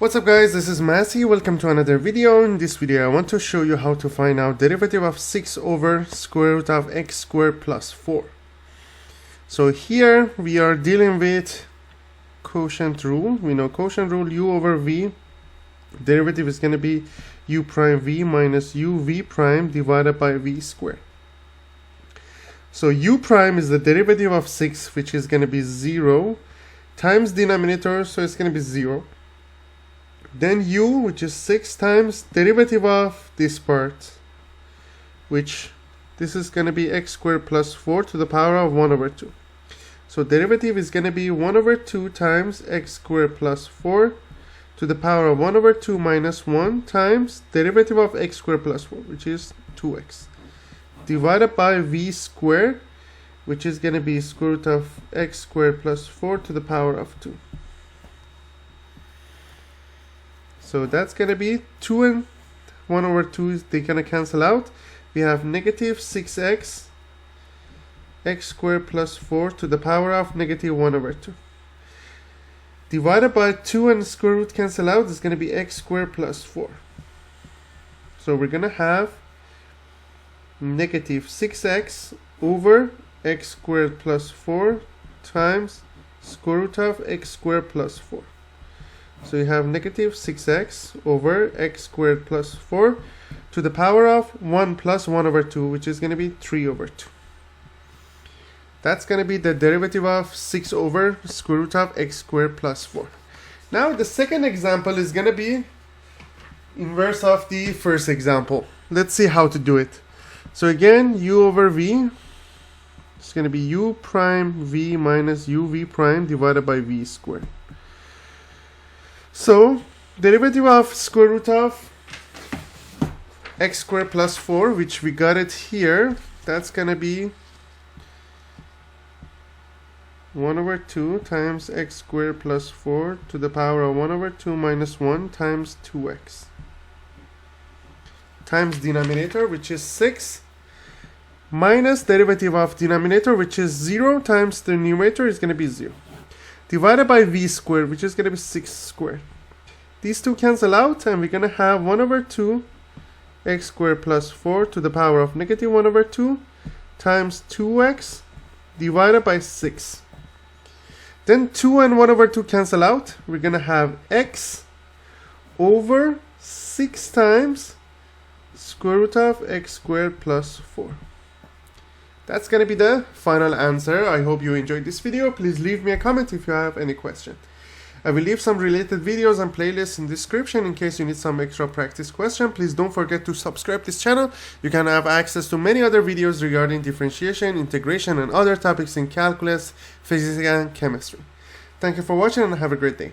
What's up guys, this is Massey. Welcome to another video. In this video I want to show you how to find out derivative of 6 over square root of x squared plus 4. So here we are dealing with quotient rule. We know quotient rule, u over v, derivative is going to be u prime v minus uv prime divided by v squared. So u prime is the derivative of 6, which is going to be 0 times denominator, so it's going to be 0. Then u, which is 6 times derivative of this part, which this is going to be x squared plus 4 to the power of 1 over 2. So derivative is going to be 1 over 2 times x squared plus 4 to the power of 1 over 2 minus 1 times derivative of x squared plus 4, which is 2x, divided by v squared, which is going to be square root of x squared plus 4 to the power of 2. So that's going to be 2 and 1 over 2, they're going to cancel out. We have negative 6x x squared plus 4 to the power of negative 1 over 2. Divided by 2 and square root cancel out is going to be x squared plus 4. So we're going to have negative 6x over x squared plus 4 times square root of x squared plus 4. So you have negative 6x over x squared plus 4 to the power of 1 plus 1 over 2, which is going to be 3 over 2. That's going to be the derivative of 6 over square root of x squared plus 4. Now the second example is going to be inverse of the first example. Let's see how to do it. So again, u over v, it's going to be u prime v minus uv prime divided by v squared. So derivative of square root of x squared plus 4, which we got it here, that's going to be 1 over 2 times x squared plus 4 to the power of 1 over 2 minus 1 times 2x times denominator, which is 6, minus derivative of denominator, which is 0 times the numerator is going to be 0, divided by v squared, which is going to be 6 squared. These two cancel out, and we're going to have 1 over 2 x squared plus 4 to the power of negative 1 over 2 times 2x divided by 6. Then 2 and 1 over 2 cancel out. We're going to have x over 6 times square root of x squared plus 4. That's going to be the final answer. I hope you enjoyed this video. Please leave me a comment if you have any question. I will leave some related videos and playlists in the description in case you need some extra practice question. Please don't forget to subscribe to this channel. You can have access to many other videos regarding differentiation, integration, and other topics in calculus, physics, and chemistry. Thank you for watching and have a great day.